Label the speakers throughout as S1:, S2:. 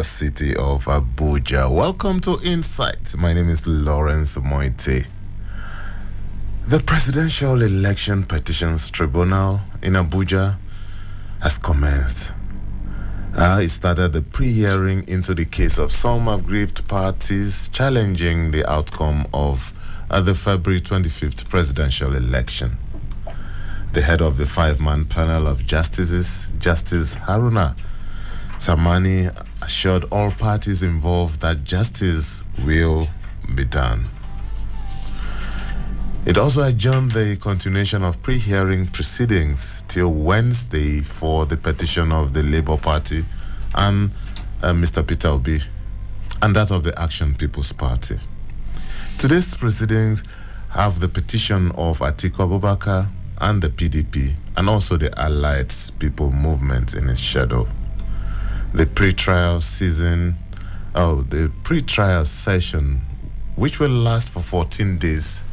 S1: the city of Abuja. Welcome to Insight. My name is Lawrence Umotte. The Presidential Election Petitions Tribunal in Abuja has commenced. It started the pre-hearing into the case of some aggrieved parties challenging the outcome of the February 25th presidential election. The head of the five-man panel of justices, Justice Haruna Samani, assured all parties involved that justice will be done. It also adjourned the continuation of pre-hearing proceedings till Wednesday for the petition of the Labour Party and Mr. Peter Obi, and that of the Action People's Party. Today's proceedings have the petition of Atiku Abubakar and the PDP, and also the Allied People Movement in its shadow. The pre-trial session, which will last for 14 days.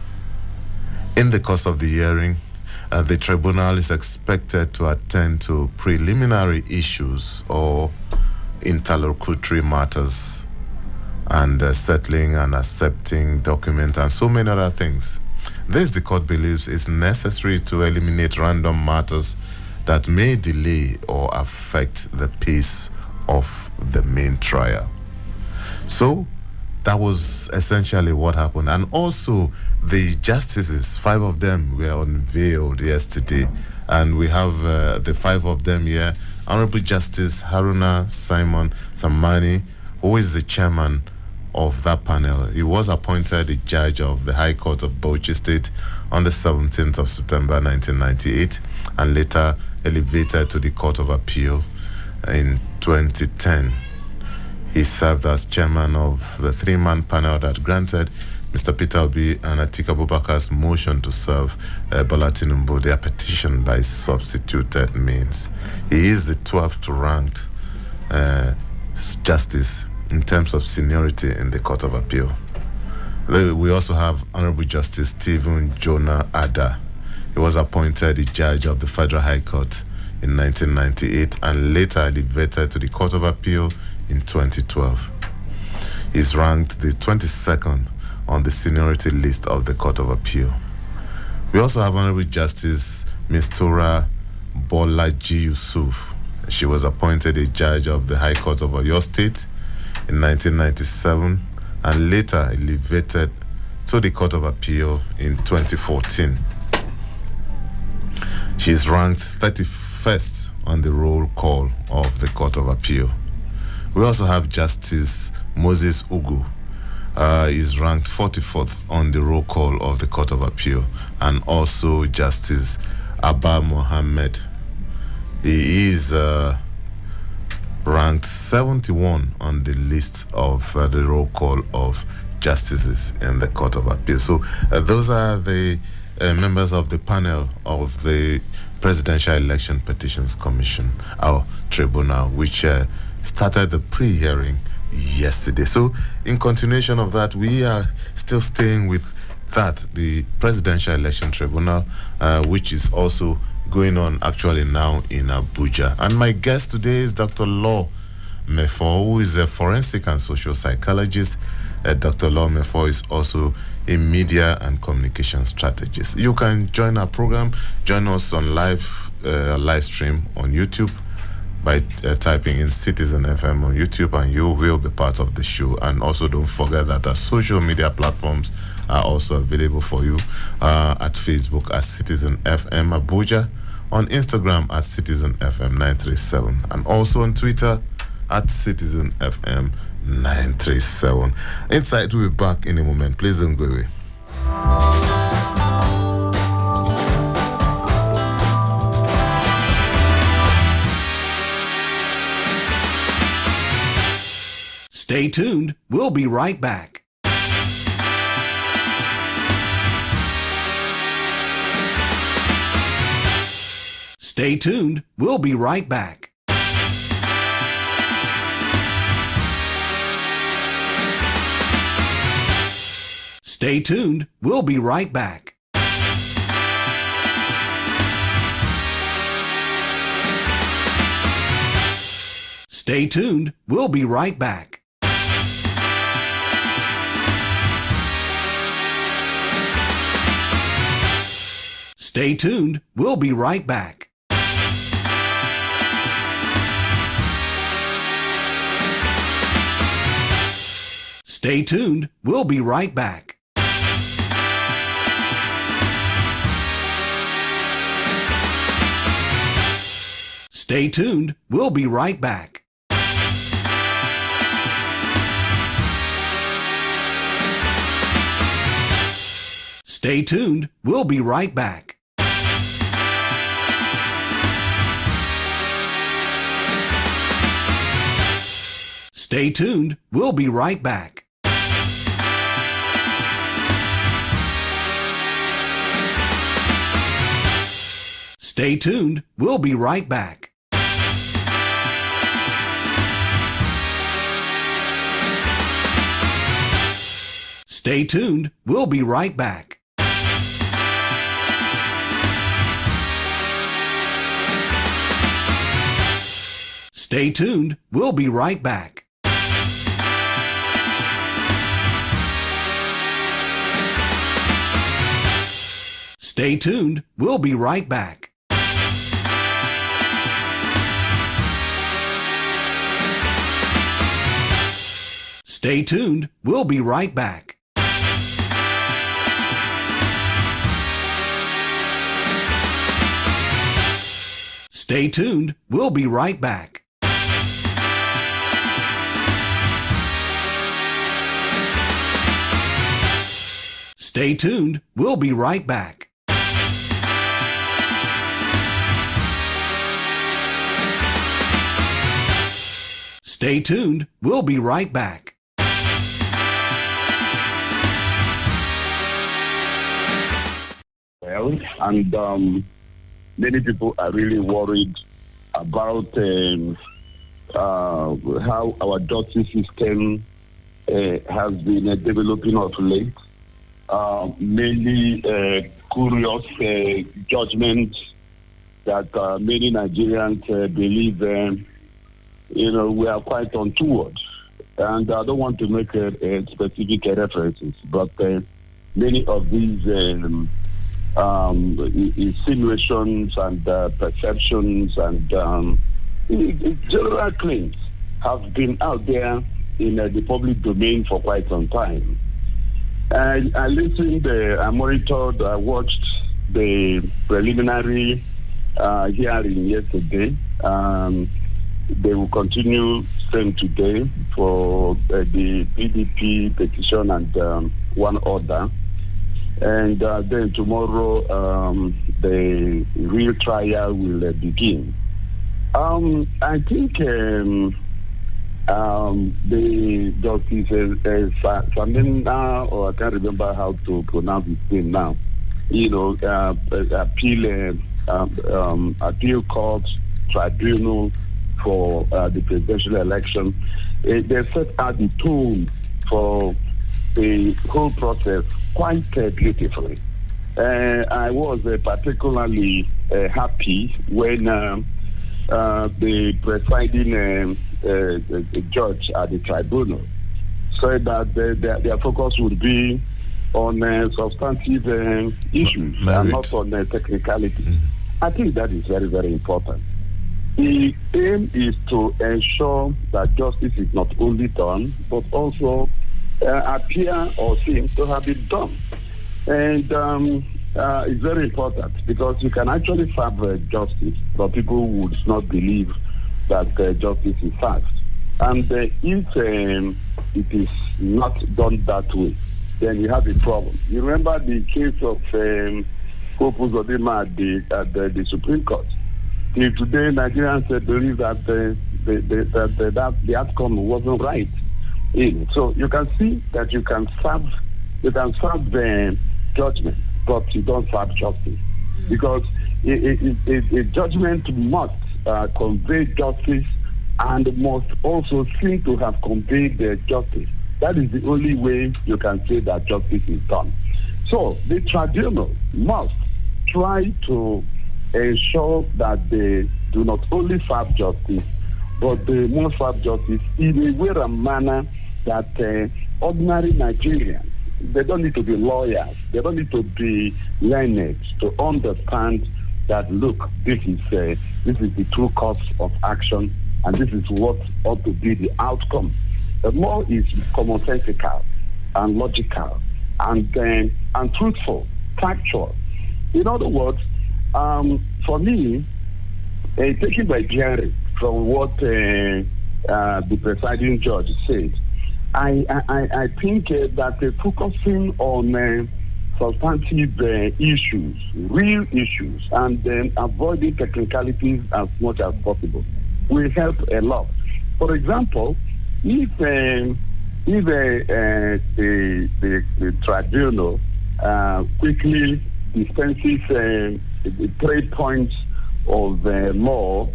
S1: In the course of the hearing, the tribunal is expected to attend to preliminary issues or interlocutory matters and settling and accepting documents and so many other things. This, the court believes, is necessary to eliminate random matters that may delay or affect the pace of the main trial. So that was essentially what happened. And also the justices, 5 of them were unveiled yesterday, and we have the 5 of them here. Honorable Justice Haruna Simon Samani, who is the chairman of that panel. He was appointed the judge of the High Court of Bauchi State on the 17th of September 1998 and later elevated to the Court of Appeal in 2010. He served as chairman of the 3-man panel that granted Mr. Peter Obi and Atiku Abubakar's motion to serve Bola Tinubu their petition by substituted means. He is the 12th ranked justice in terms of seniority in the Court of Appeal. We also have Honorable Justice Stephen Jonah Ada. He was appointed the judge of the Federal High Court in 1998 and later elevated to the Court of Appeal in 2012. He's ranked the 22nd on the seniority list of the Court of Appeal. We also have Honorable Justice Mistura Bolaji Yusuf. She was appointed a judge of the High Court of Oyo State in 1997 and later elevated to the Court of Appeal in 2014. She is ranked 31st on the roll call of the Court of Appeal. We also have Justice Moses Ugu. Is ranked 44th on the roll call of the Court of Appeal, and also Justice Abba Mohammed. He is ranked 71 on the list of the roll call of justices in the Court of Appeal. So those are the members of the panel of the Presidential Election Petitions Commission, our tribunal, which started the pre-hearing yesterday. So in continuation of that, we are still staying with that, the Presidential Election Tribunal, which is also going on actually now in Abuja. And my guest today is Dr. Law Mefo, who is a forensic and social psychologist. Dr. Law Mefo is also a media and communication strategist. You can join our program, join us on live stream on YouTube by typing in Citizen FM on YouTube, and you will be part of the show. And also don't forget that our social media platforms are also available for you at Facebook at Citizen FM Abuja, on Instagram at Citizen FM 937, and also on Twitter at Citizen FM 937. Insight will be back in a moment. Please don't go away.
S2: Stay tuned. We'll be right back. Stay tuned. We'll be right back. Stay tuned. We'll be right back. Stay tuned. We'll be right back. Stay tuned. We'll be right back. Stay tuned. We'll be right back. Stay tuned. We'll be right back. Stay tuned. We'll be right back. Stay tuned. We'll be right back. Stay tuned. We'll be right back. Stay tuned. We'll be right back. Stay tuned. We'll be right back. Stay tuned. We'll be right back. Stay tuned. We'll be right back. Stay tuned. We'll be right back. Stay tuned. We'll be right back. Stay tuned. We'll be right back.
S3: Well, and many people are really worried about how our justice system has been developing of late. Mainly curious judgments that many Nigerians believe, we are quite untoward. And I don't want to make specific references, but many of these insinuations and perceptions and general claims have been out there in the public domain for quite some time. I listened, I monitored, I watched the preliminary hearing yesterday. They will continue same today for the PDP petition and one order. And then tomorrow, the real trial will begin. I think the Justice Samina, or I can't remember how to pronounce his name now, appeal court tribunal for the presidential election. They set out the tone for the whole process quite beautifully. I was particularly happy when the presiding judge at the tribunal said that their focus would be on substantive issues and not on technicality. I think that is very, very important. The aim is to ensure that justice is not only done, but also appear or seem to have been done. And it's very important because you can actually serve justice, but people would not believe that justice is served. And if it is not done that way, then you have a problem. You remember the case of Hope Uzodinma at the Supreme Court. Till today, Nigerians believe that the outcome wasn't right. So you can see that you can serve the judgment, but you don't serve justice, because a judgment must convey justice and must also seem to have conveyed justice. That is the only way you can say that justice is done. So the tribunal must try to ensure that they do not only serve justice, but they must have justice in a way and manner that ordinary Nigerians, they don't need to be lawyers, they don't need to be learned to understand that, look, this is the true course of action, and this is what ought to be the outcome. The law is commonsensical and logical and truthful, factual. In other words, for me, taking by Jerry from what the presiding judge said, I think that focusing on substantive issues, real issues, and then avoiding technicalities as much as possible will help a lot. For example, if the tribunal quickly dispenses the 3 points of law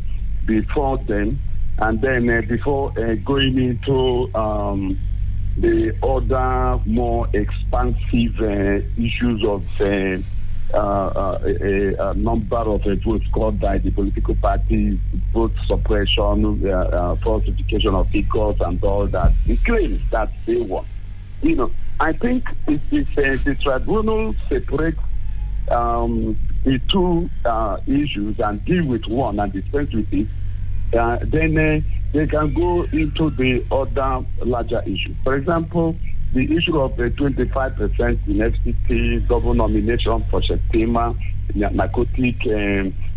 S3: before them, and then before going into the other more expansive issues of a number of votes scored by the political parties, vote suppression, falsification of figures, and all that, the claims that they won. I think if the tribunal separates the two issues and deal with one and dispense with it, then they can go into the other larger issue. For example, the issue of the 25% in FCT, double nomination for Shetima, narcotic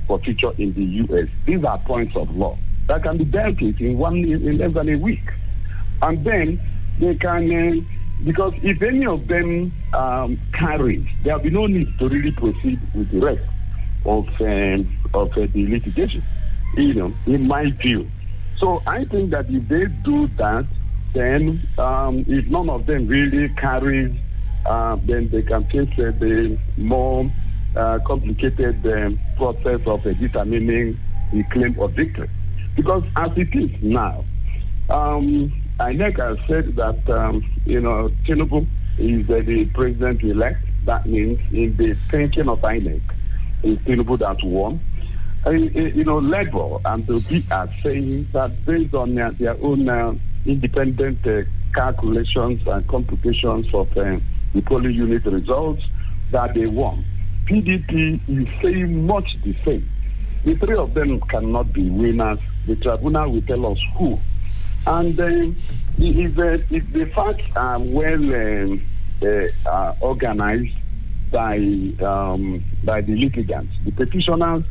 S3: for future in the U.S. These are points of law that can be dealt with in less than a week. And then they can, because if any of them carries, there will be no need to really proceed with the rest of the litigation, in my view. So I think that if they do that, then if none of them really carries, then they can face the more complicated process of determining the claim of victory. Because as it is now, INEC has said that, Tinubu is the president-elect. That means in the thinking of INEC, it's Tinubu that won. Labour and the OB are saying that based on their own independent calculations and computations of the polling unit results, that they won. PDP is saying much the same. The three of them cannot be winners. The tribunal will tell us who. And if the facts are well organized by the litigants, the petitioners,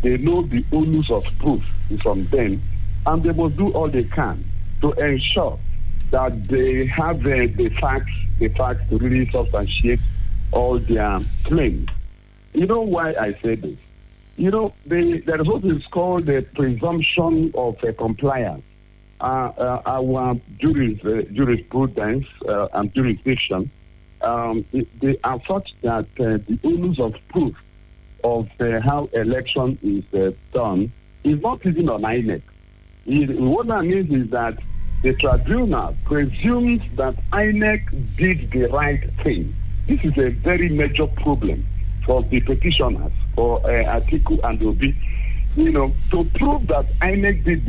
S3: they know the onus of proof is on them, and they must do all they can to ensure that they have the facts to really substantiate all their claims. You know why I say this? There is what is called the presumption of compliance. Our jurisprudence and jurisdiction, they are such that the onus of proof of how election is done is not even on INEC. What that means is that the tribunal presumes that INEC did the right thing. This is a very major problem for the petitioners, for Atiku and Obi. To prove that INEC did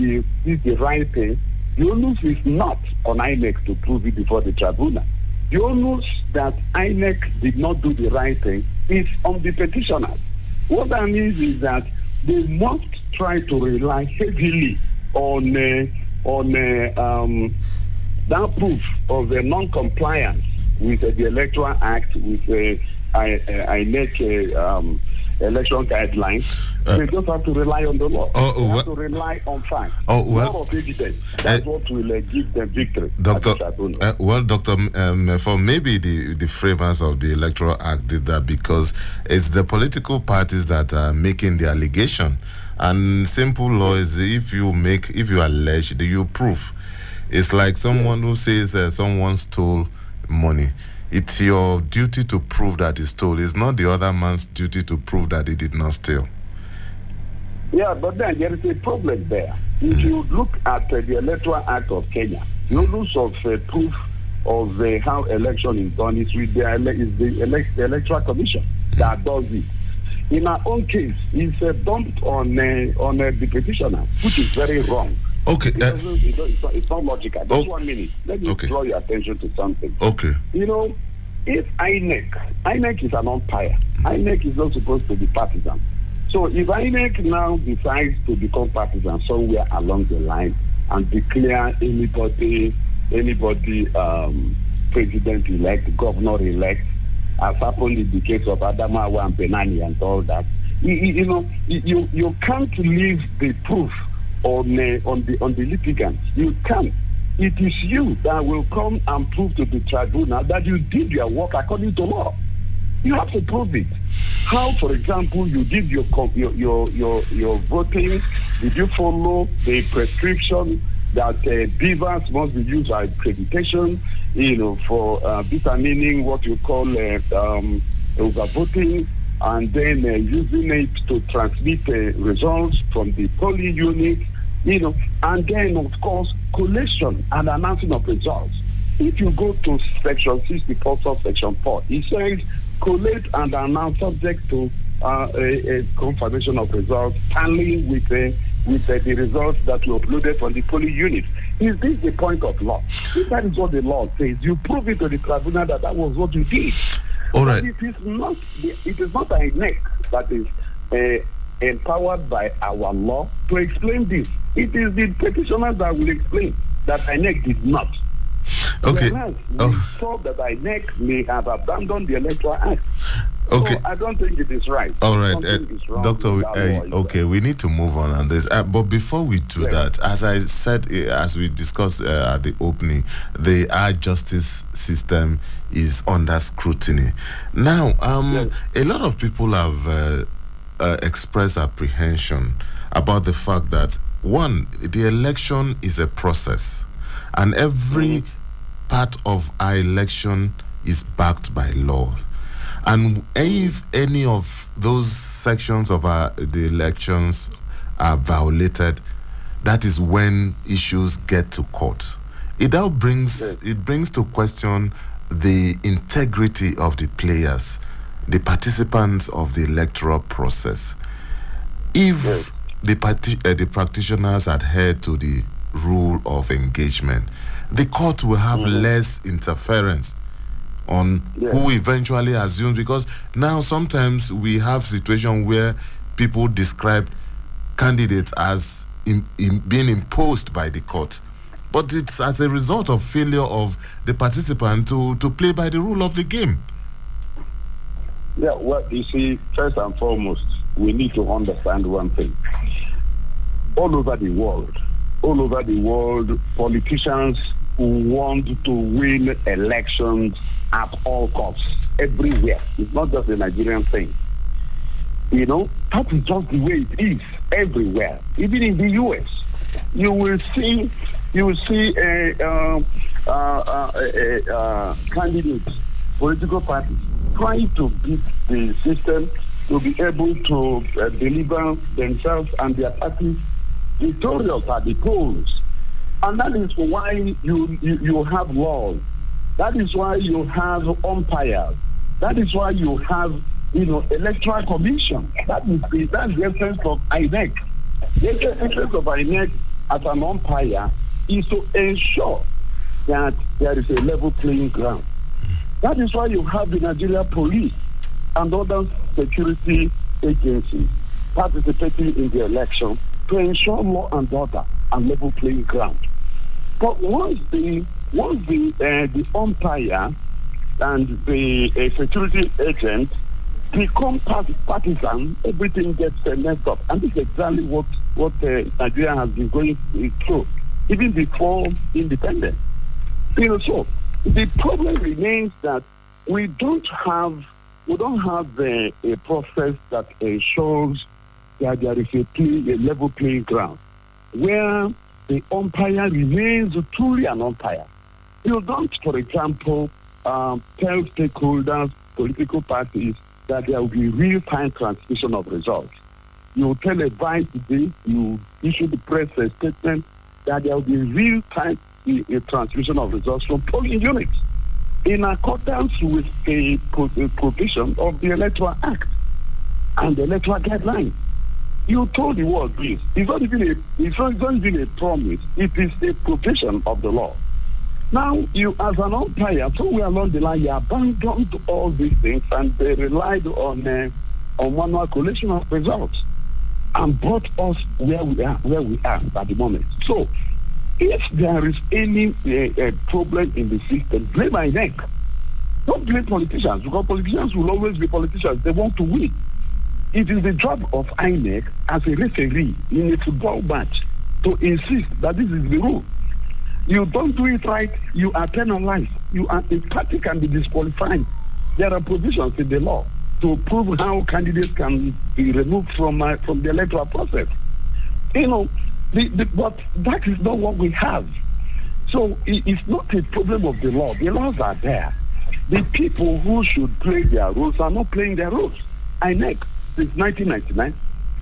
S3: the right thing, the onus is not on INEC to prove it before the tribunal. The onus that INEC did not do the right thing is on the petitioners. What that means is that they must try to rely heavily on that proof of the non-compliance with the Electoral Act, with INEC election guidelines. They just have to rely on the law. They have to rely on facts. More of evidence. That's what will give them victory.
S1: Doctor, for maybe the framers of the Electoral Act did that because it's the political parties that are making the allegation. And simple law is if you allege, you prove. It's like someone who says someone stole money. It's your duty to prove that he stole. It's not the other man's duty to prove that he did not steal.
S3: Yeah, but then there is a problem there. If you look at the Electoral Act of Kenya, the onus of proof of how election is done is with the Electoral Commission that does it. In our own case, it's dumped on the petitioner, which is very wrong.
S1: Okay.
S3: It's not logical. Just 1 minute. Let me
S1: Okay.
S3: draw your attention to something.
S1: Okay.
S3: You know, if INEC is an umpire. INEC is not supposed to be partisan. So if INEC now decides to become partisan somewhere along the line and declare anybody president-elect, governor-elect, as happened in the case of Adamawa and Benani and all that, you can't leave the proof on the litigants. You can't. It is you that will come and prove to the tribunal that you did your work according to law. You have to prove it. How, for example, you did your voting? Did you follow the prescription that beavers must be used by accreditation, for determining what you call overvoting, and then using it to transmit results from the polling unit, and then, of course, collation and announcing of results. If you go to section 64, section 4, it says collate and announce subject to a confirmation of results, tallying with the results that you uploaded from the polling unit. Is this the point of law? If that is what the law says, you prove it to the tribunal that was what you did.
S1: All right.
S3: But it is not a neck that is empowered by our law to explain this. It is the petitioner that will explain that INEC did not.
S1: Okay.
S3: We thought that INEC may have abandoned the Electoral Act.
S1: Okay.
S3: So I don't think it is right.
S1: All right,
S3: Doctor.
S1: Okay, we need to move on this. But before we do that, as I said, as we discussed at the opening, our justice system is under scrutiny. Now, a lot of people have expressed apprehension about the fact that, one, the election is a process, and every part of our election is backed by law. And if any of those sections of the elections are violated, that is when issues get to court. It now brings to question the integrity of the players, the participants of the electoral process. If the practitioners adhere to the rule of engagement, the court will have less interference on who eventually assumes, because now sometimes we have situations where people describe candidates as being imposed by the court, but it's as a result of failure of the participant to play by the rule of the game.
S3: Yeah, well, you see, first and foremost, we need to understand one thing. All over the world, politicians want to win elections at all costs, everywhere. It's not just a Nigerian thing. That is just the way it is everywhere. Even in the U.S., you will see candidates, political parties trying to beat the system to be able to deliver themselves and their parties victorious at the polls. And that is why you have laws. That is why you have umpires. That is why you have, electoral commission. That's the essence of INEC. The essence of INEC as an umpire is to ensure that there is a level playing ground. That is why you have the Nigeria police and other security agencies participating in the election to ensure law and order and level playing ground. But once the umpire and the security agent become partisan, everything gets messed up. And this is exactly what Nigeria has been going through, even before independence. So the problem remains that we don't have a process that ensures that there is a level playing ground where the umpire remains truly an umpire. You don't, for example, tell stakeholders, political parties, that there will be real-time transmission of results. You televise today, you issue the press statement that there will be real-time transmission of results from polling units in accordance with the provision of the Electoral Act and the Electoral Guidelines. You told the world this. It's not even a promise. It is a provision of the law. Now, you as an umpire, somewhere along the line, you abandoned all these things and they relied on manual collation of results and brought us where we are at the moment. So, if there is any problem in the system, blame INEC. Don't blame politicians, because politicians will always be politicians. They want to win. It is the job of INEC as a referee in a football match to insist that this is the rule. You don't do it right, you are penalized. A party can be disqualified. There are provisions in the law to prove how candidates can be removed from the electoral process. You know, but that is not what we have. So it's not a problem of the law. The laws are there. The people who should play their roles are not playing their roles. INEC, since 1999,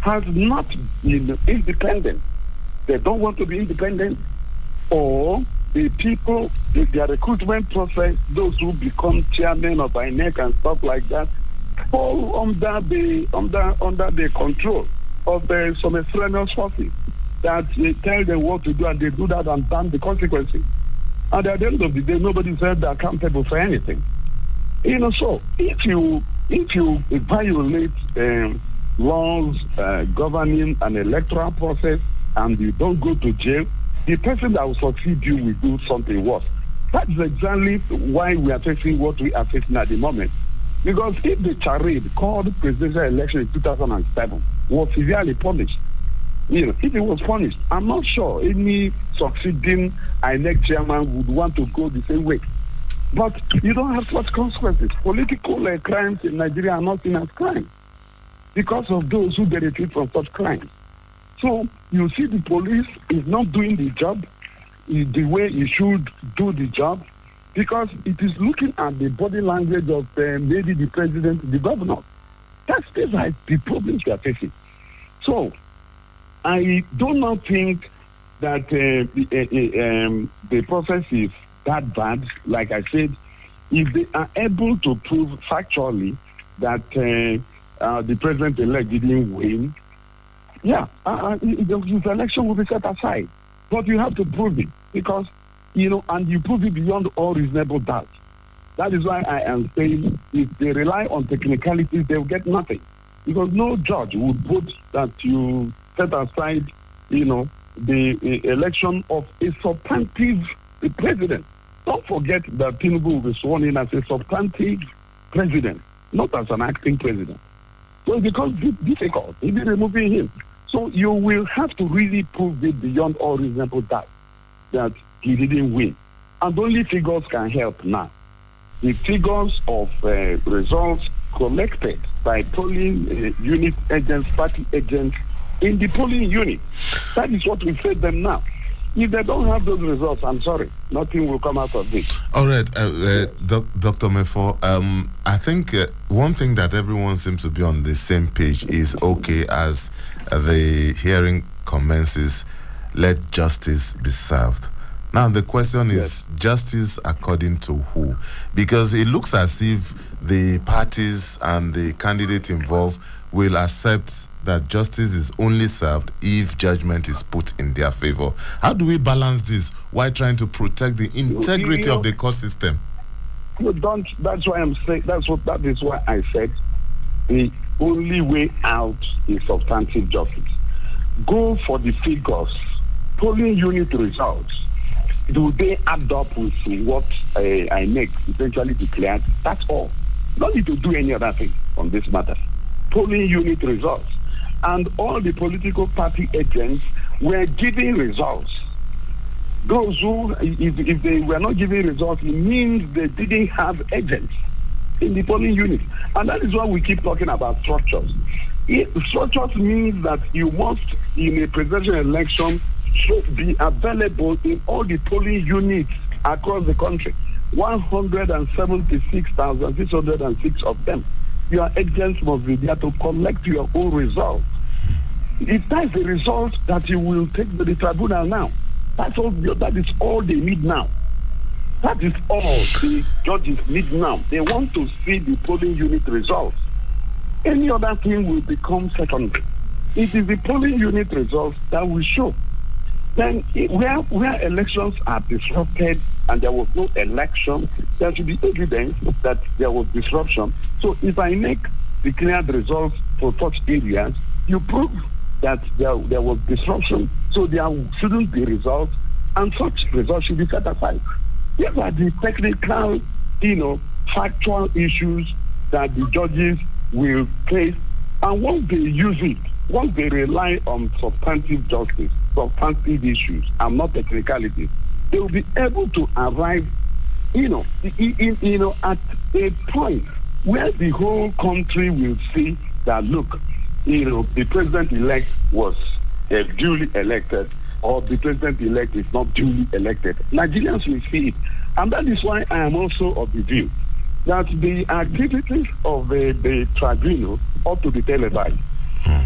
S3: has not been independent. They don't want to be independent, or the people, their recruitment process, those who become chairmen of INEC and stuff like that, fall under the control of some extraneous forces that they tell them what to do, and they do that and ban the consequences. And at the end of the day, nobody said they're accountable for anything. You know, so if you violate laws governing an electoral process and you don't go to jail, the person that will succeed you will do something worse. That's exactly why we are facing what we are facing at the moment. Because if the charade called presidential election in 2007 was severely punished, you know, if it was punished, I'm not sure any succeeding INEC chairman would want to go the same way. But you don't have such consequences. Political crimes in Nigeria are not seen as crimes because of those who benefit from such crimes. So you see the police is not doing the job the way it should do the job, because it is looking at the body language of maybe the president, the governor. That's like the problems we are facing. So I do not think that the process is that bad. Like I said, if they are able to prove factually that the president-elect didn't win, his election will be set aside. But you have to prove it, because, you know, and you prove it beyond all reasonable doubt. That is why I am saying if they rely on technicalities, they will get nothing. Because no judge would vote that you set aside, you know, the election of a substantive president. Don't forget that Tinubu will be sworn in as a substantive president, not as an acting president. So it becomes difficult, even removing him. So you will have to really prove it beyond all reasonable doubt that he didn't win. And only figures can help now. The figures of results collected by polling unit agents, party agents in the polling unit. That is what we fed them now. If they don't have those results, I'm sorry, nothing will come out of this.
S1: All right, Dr. Mefo, I think one thing that everyone seems to be on the same page is, okay, as the hearing commences, let justice be served. Now, the question is, justice according to who? Because it looks as if the parties and the candidate involved will accept that justice is only served if judgment is put in their favor. How do we balance this while trying to protect the integrity of the court system?
S3: You don't. That's why I'm saying. That is why I said the only way out is substantive justice. Go for the figures, polling unit results. Do they add up with what INEC eventually declared? That's all. Don't need to do any other thing on this matter. Polling unit results. And all the political party agents were giving results. Those who, if they were not giving results, it means they didn't have agents in the polling unit. And that is why we keep talking about structures. Structures means that you must, in a presidential election, should be available in all the polling units across the country. 176,606 of them. Your agents must be there to collect your own results. If that's the result that you will take to the tribunal now, that is all they need now. That is all the judges need now. They want to see the polling unit results. Any other thing will become secondary. It is the polling unit results that will show. Then, where elections are disrupted and there was no election, there should be evidence that there was disruption. So, if I make declared results for such areas, you prove that there was disruption, so there shouldn't be results, and such results should be set aside. These are the technical, factual issues that the judges will face, and once they use it, once they rely on substantive justice, substantive issues, and not technicalities, they will be able to arrive, at a point where the whole country will see that, look, the president-elect was duly elected, or the president-elect is not duly elected. Nigerians will see it. And that is why I am also of the view that the activities of the tribunal ought to be televised.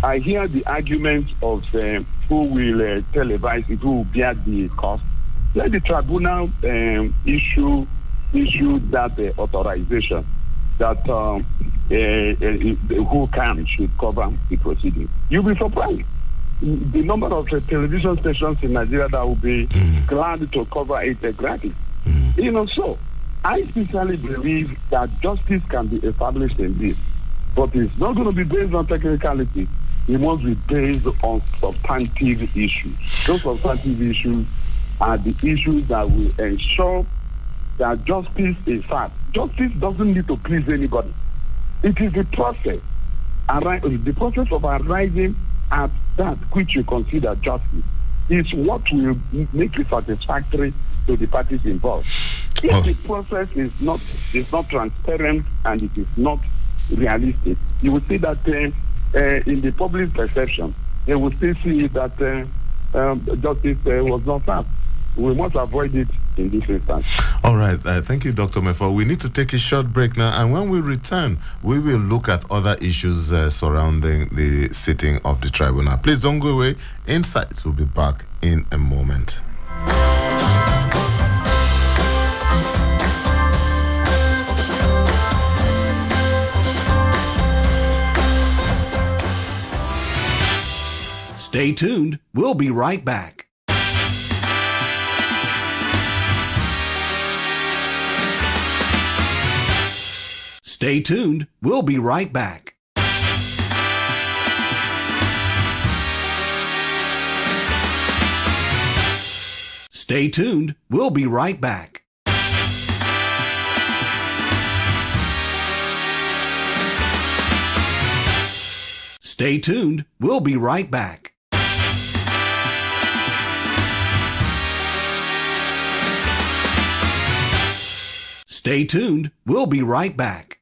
S3: I hear the arguments of who will televise it, who will bear the cost. Let the tribunal issue that authorization that who should cover the proceedings. You'll be surprised. The number of television stations in Nigeria that will be glad to cover it gratis. So I sincerely believe that justice can be established in this, but it's not going to be based on technicality. It must be based on substantive issues. Those substantive issues are the issues that will ensure that justice is served. Justice doesn't need to please anybody. It is the process of arriving at that which you consider justice is what will make it satisfactory to the parties involved. If the process is not transparent and it is not realistic, you will see that in the public perception, they will still see that justice was not served. We must avoid it in this instance.
S1: All right. Thank you, Dr. Mefo. We need to take a short break now, and when we return, we will look at other issues surrounding the sitting of the tribunal. Please don't go away. Insights will be back in a moment.
S2: Stay tuned. We'll be right back. Stay tuned. We'll be right back. Stay tuned. We'll be right back. Stay tuned. We'll be right back. Stay tuned. We'll be right back.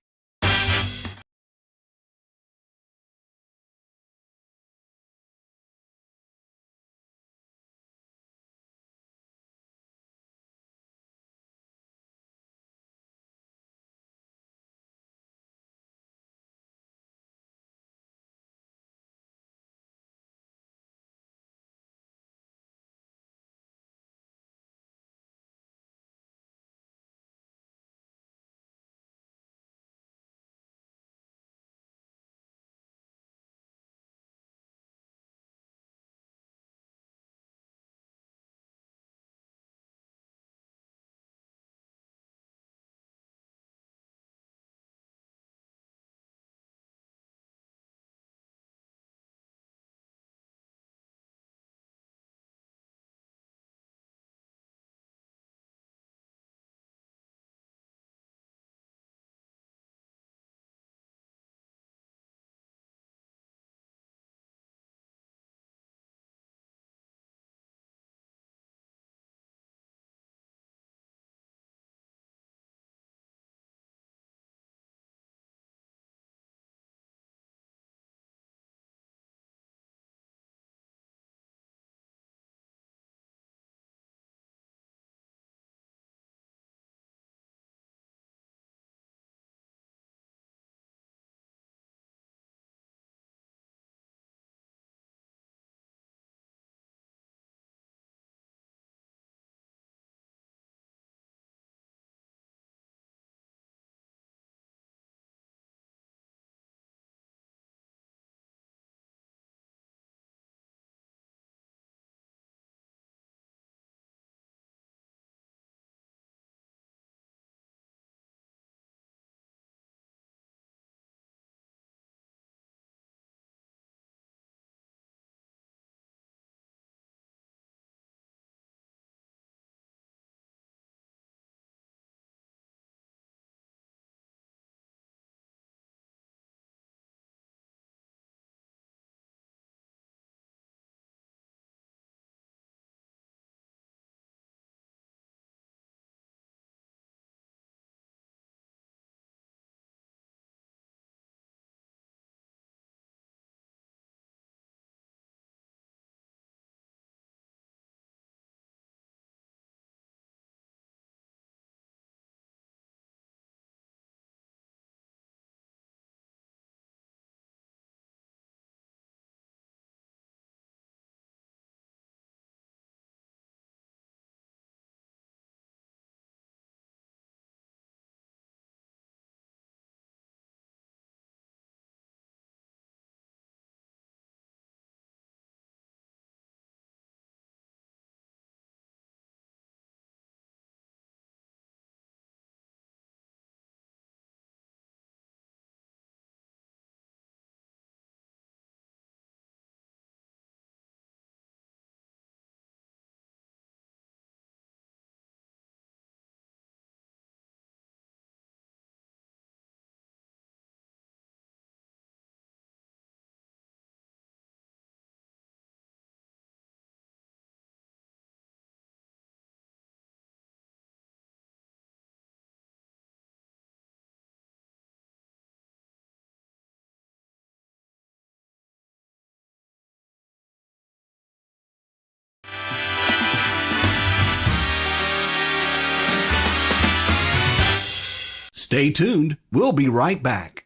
S2: Stay tuned. We'll be right back.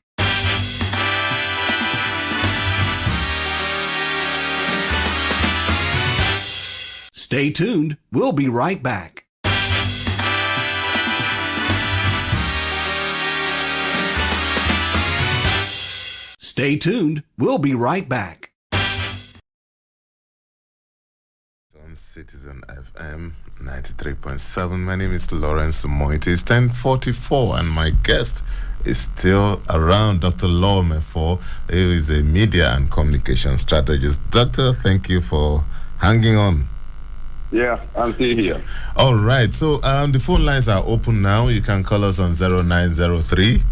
S2: Stay tuned. We'll be right back. Stay tuned. We'll be right back.
S1: On Citizen FM 93.7. My name is Lawrence Umotte. It's 10:44 and my guest is still around, Dr. Umotte, who is a media and communication strategist. Doctor, thank you for hanging on.
S3: Yeah, I'm still here.
S1: All right. So the phone lines are open now. You can call us on 0903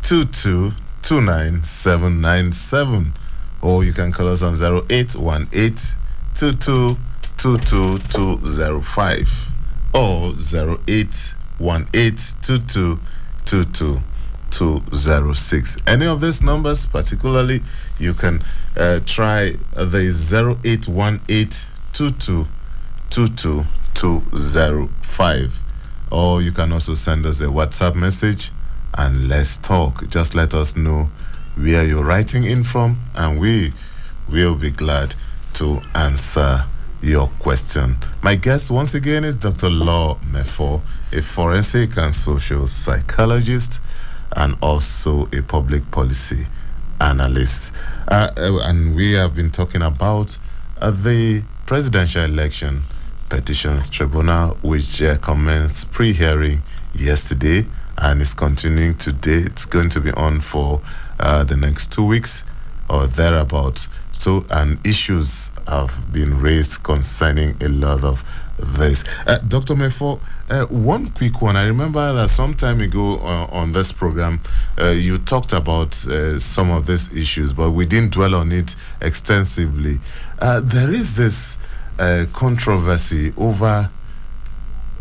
S1: 2229797, or you can call us on 0818 222205 or 0818 222206. Any of these numbers, particularly, you can try the 0818 222205, or you can also send us a WhatsApp message and let's talk. Just let us know where you're writing in from, and we will be glad to answer your question. My guest once again is Dr. Umotte, a forensic and social psychologist and also a public policy analyst. And we have been talking about the presidential election petitions tribunal, which commenced pre-hearing yesterday and is continuing today. It's going to be on for the next 2 weeks or thereabouts. So, and issues have been raised concerning a lot of this. Dr. Umotte, one quick one. I remember that some time ago on this program, you talked about some of these issues, but we didn't dwell on it extensively. There is this controversy over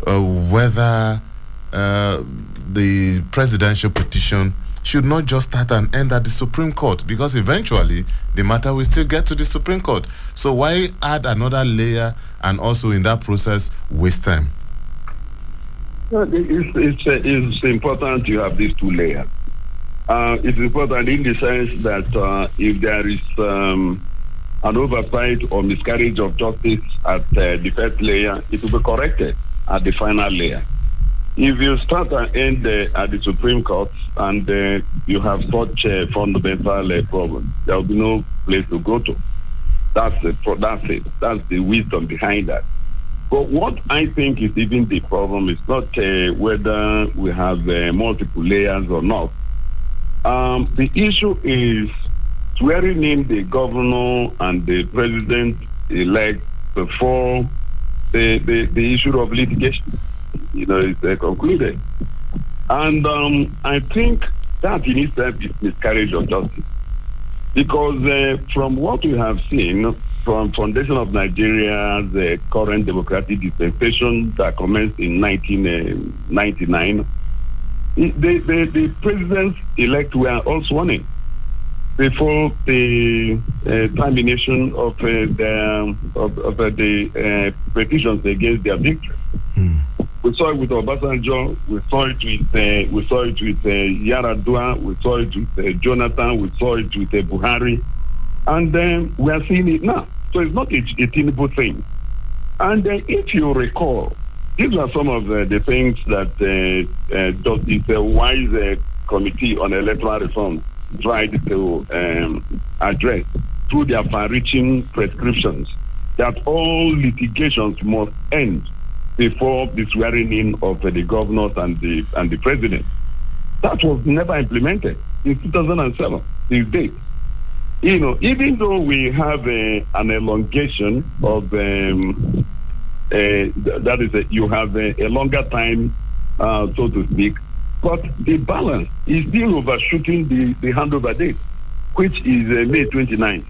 S1: whether the presidential petition should not just start and end at the Supreme Court, because eventually the matter will still get to the Supreme Court. So why add another layer and also in that process waste time?
S3: It's important you have these two layers. It's important in the sense that if there is an oversight or miscarriage of justice at the first layer, it will be corrected at the final layer. If you start and end at the Supreme Court and you have such a fundamental problem, there will be no place to go to. That's it. That's the wisdom behind that. But what I think is even the problem is not whether we have multiple layers or not. The issue is swearing in the governor and the president-elect before the issue of litigation, is concluded. And I think that in itself is miscarriage of justice. Because from what we have seen from Foundation of Nigeria's current democratic dispensation that commenced in 1999, the presidents-elect were all sworn in before the termination of the petitions against their victory. We saw it with Obasanjo, we saw it with Yaradua, we saw it with Jonathan, we saw it with Buhari, and then we are seeing it now. So it's not a Tinubu thing. And if you recall, these are some of the things that Justice Wise Committee on Electoral Reform tried to address through their far-reaching prescriptions, that all litigations must end before the swearing in of the governors and the president. That was never implemented in 2007, this date. Even though we have an elongation of that is, you have a longer time, so to speak, but the balance is still overshooting the handover date, which is May 29th,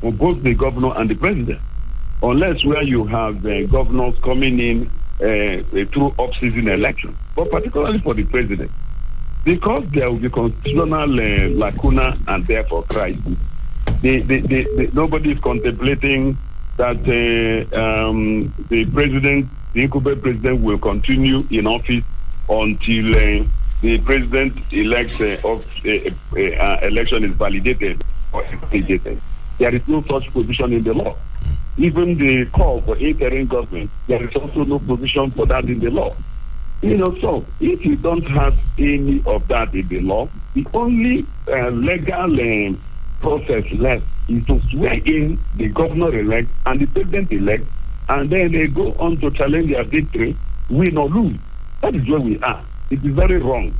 S3: for both the governor and the president, unless where you have governors coming in through off-season election, but particularly for the president, because there will be constitutional lacuna and therefore crisis. Nobody is contemplating that the president, the incumbent president, will continue in office until the president-elect of election is validated or invalidated. There is no such provision in the law. Even the call for interim government, there is also no provision for that in the law. So if you don't have any of that in the law, the only legal process left is to swear in the governor-elect and the president-elect, and then they go on to challenge their victory, win or lose. That is where we are. It is very wrong.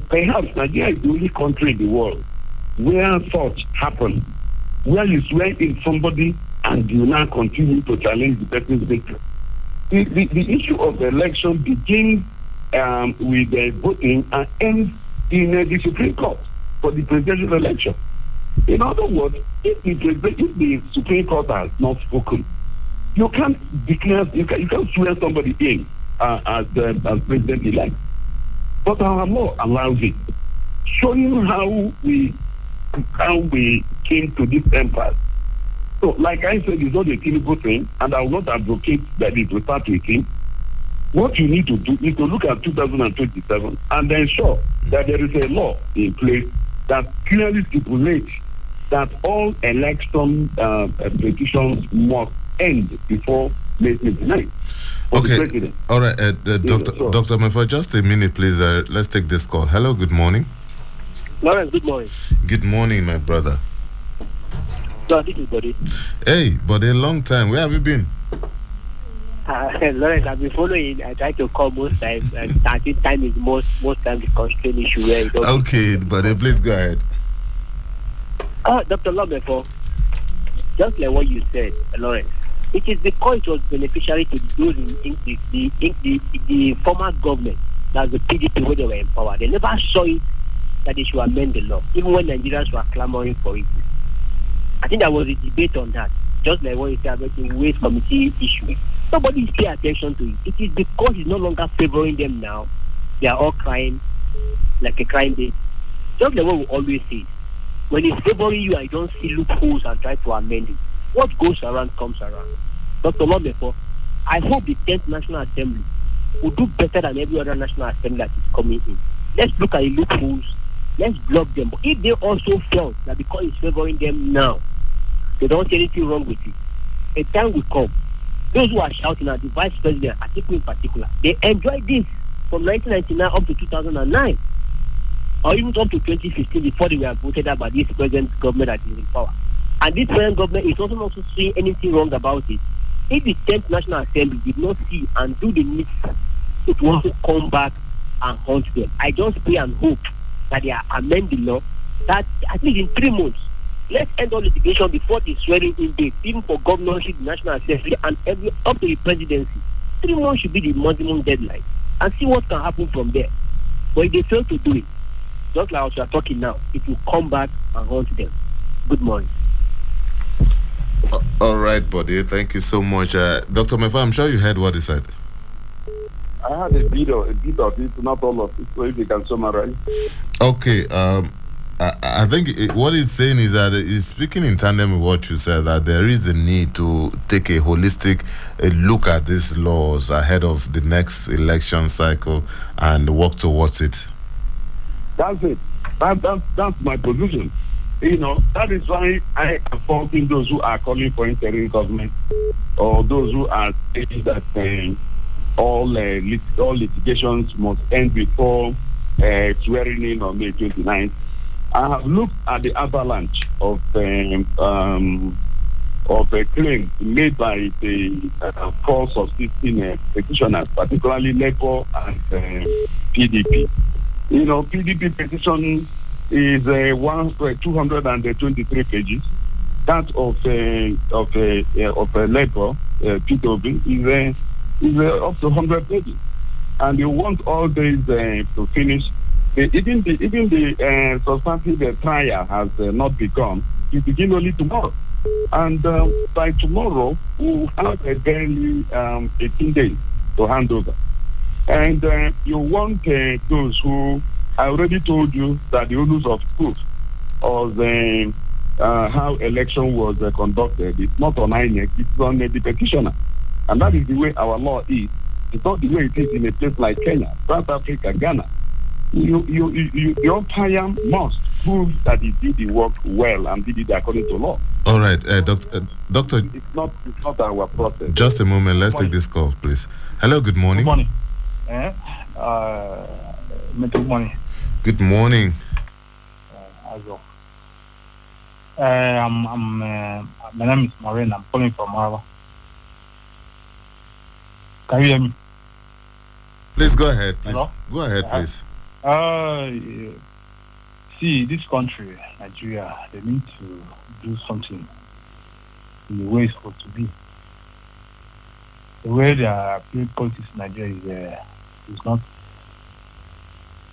S3: Perhaps Nigeria is the only country in the world where such happens, where you swear in somebody and you now continue to challenge the person's victory. The issue of the election begins with the voting and ends in the Supreme Court for the presidential election. In other words, if the Supreme Court has not spoken, you can't declare, you can't swear somebody in as president-elect. But our law allows it, showing how we came to this impasse. So, like I said, it's not a Tinubu thing, and I will not advocate that it will start with him. What you need to do is to look at 2027 and ensure that there is a law in place that clearly stipulates that all election petitions must end before May 29th.
S1: Okay. All right, Dr. Mefa, just a minute, please. Let's take this call. Hello, good morning.
S4: Lawrence, good morning.
S1: Good morning, my brother.
S4: No, this is Buddy.
S1: Hey, Buddy, a long time. Where have you been?
S4: Lawrence, I've been following. I try to call most times, and I think time is most times the constraint issue where you don't.
S1: Okay, Buddy, please go ahead.
S4: Dr. Lomefo, just like what you said, Lawrence, it is because it was beneficiary to those in the former government, that's the PDP, where they were in power. They never saw it that they should amend the law, even when Nigerians were clamoring for it. I think there was a debate on that, just like what you said about the Waste Committee issue. Nobody is paying attention to it. It is because it's no longer favoring them now. They are all crying like a crying baby. Just like what we always say, when it's favoring you, I don't see loopholes and try to amend it. What goes around comes around. Dr. Lomefo, I hope the 10th National Assembly will do better than every other National Assembly that is coming in. Let's look at the loopholes. Let's block them. But if they also felt that because it's favoring them now, they don't see anything wrong with it, a time will come. Those who are shouting at the Vice President, Atiku in particular, they enjoyed this from 1999 up to 2009, or even up to 2015 before they were voted out by this present government that is in power. And this present government is also not seeing anything wrong about it. If the 10th National Assembly did not see and do the needful, it will also come back and haunt them. I just pray and hope that they are amend the law, that at least in 3 months, let's end all litigation before the swearing in date, even for governorship, the National Assembly, and up to the presidency. 3 months should be the maximum deadline, and see what can happen from there. But if they fail to do it, just like we are talking now, it will come back and haunt them. Good morning.
S1: All right, Buddy. Thank you so much. Dr. Mefa, I'm sure you heard what he said.
S3: I had a bit of it, not all of it, so if you can summarize.
S1: Okay, I think what he's saying is that he's speaking in tandem with what you said, that there is a need to take a holistic look at these laws ahead of the next election cycle and work towards it.
S3: That's it. That's my position. That is why I am faulting those who are calling for interim government, or those who are saying that all litigations must end before swearing in on May 29th. I have looked at the avalanche of claims made by the cause of 16 petitioners, particularly Labour and PDP. PDP petition is 223 pages. That of Labour, P2B, is up to 100 pages, and you want all these to finish. Even the substantive trial has not begun. It begins only tomorrow, and by tomorrow we'll have barely 18 days to hand over. And you want those who, I already told you that the onus of proof of how election was conducted, it's not on INEC, it's on the petitioner. And that is the way our law is. It's not the way it is in a place like Kenya, South Africa, Ghana. your umpire must prove that he did the work well and did it according to law.
S1: All right, Doctor.
S3: It's not our process.
S1: Just a moment. Let's take this call, please. Hello. Good morning.
S5: Good morning. Good morning.
S1: Good morning.
S5: My name is Maureen. I'm calling from Arawa. Can you hear me?
S1: Please go ahead, please.
S5: Hello?
S1: Go ahead, please.
S5: See, this country, Nigeria, they need to do something in the way it's supposed to be. The way they are playing politics in Nigeria is not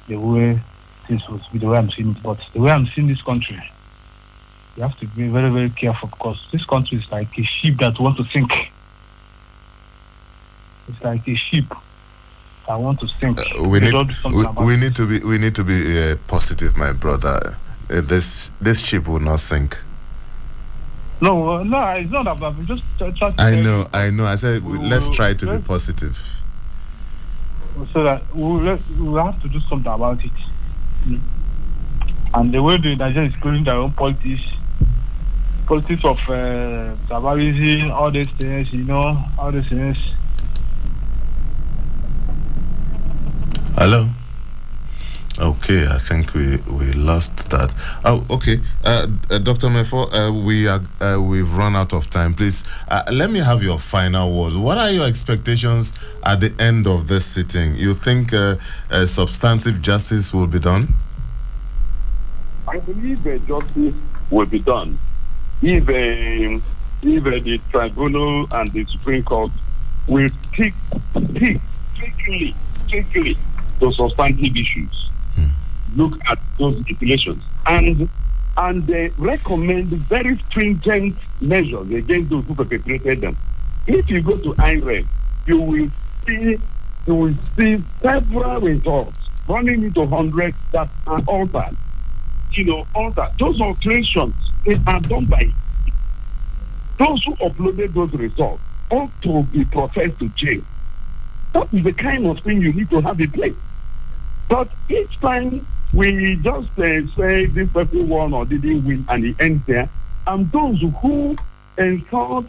S5: the way things supposed to be, the way I'm seeing it. But the way I'm seeing this country, you have to be very, very careful, because this country is like a ship that wants to sink. It's like a ship that wants to sink.
S1: We need to be positive, my brother. This ship will not sink.
S5: No, it's not about. Just try to.
S1: I know. I said let's try to be positive.
S5: So that we'll have to do something about it. And the way the Nigeria is creating their own politics of tribalism, all these things, all these things.
S1: Hello. Okay, I think we lost that. Oh, okay. Dr. Mefo, we've run out of time. Please, let me have your final words. What are your expectations at the end of this sitting? You think substantive justice will be done?
S3: I believe justice will be done if the tribunal and the Supreme Court will stick strictly to substantive issues. Look at those stipulations and they recommend very stringent measures against those who perpetrated them. If you go to IRED, you will see several results running into hundreds that are altered. Those alterations are done by those who uploaded those results ought to be processed to jail. That is the kind of thing you need to have in place. But each time we just say this person won or didn't win and it ends there, and those who thought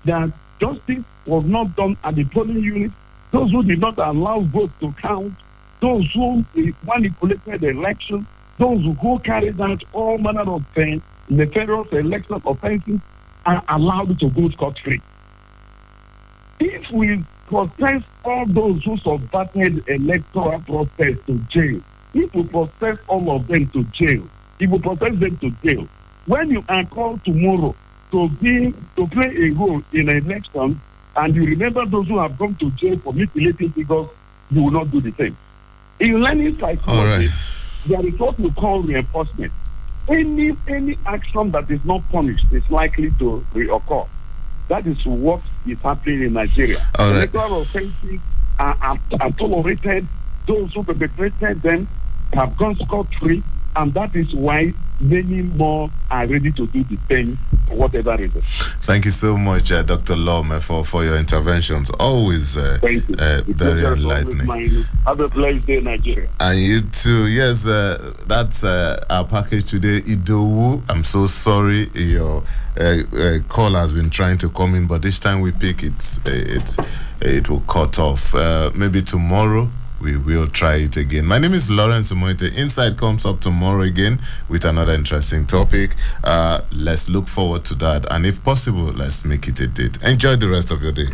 S3: that justice was not done at the polling unit, those who did not allow votes to count, those who manipulated the election, those who carried out all manner of nefarious election offenses are allowed to go scot-free. If we process all those who subverted electoral process to jail, if we process all of them to jail, if we process them to jail, when you are called tomorrow to play a role in an election, and you remember those who have gone to jail for manipulating figures, you will not do the same. In learning psychology, there is what we call reinforcement. Any action that is not punished is likely to reoccur. That is what is happening in Nigeria. Electoral offenses are tolerated. Those who perpetrated them have gone scot-free, and that is why many more are ready to do the same for whatever reason.
S1: Thank you so much, Dr. Lome, for your interventions. Always very enlightening.
S3: Have a blessed day, Nigeria.
S1: And you too. Yes, that's our package today. Idowu, I'm so sorry your call has been trying to come in, but this time we pick it will cut off. Maybe tomorrow we will try it again. My name is Lawrence Umotte. Inside comes up tomorrow again with another interesting topic. Let's look forward to that. And if possible, let's make it a date. Enjoy the rest of your day.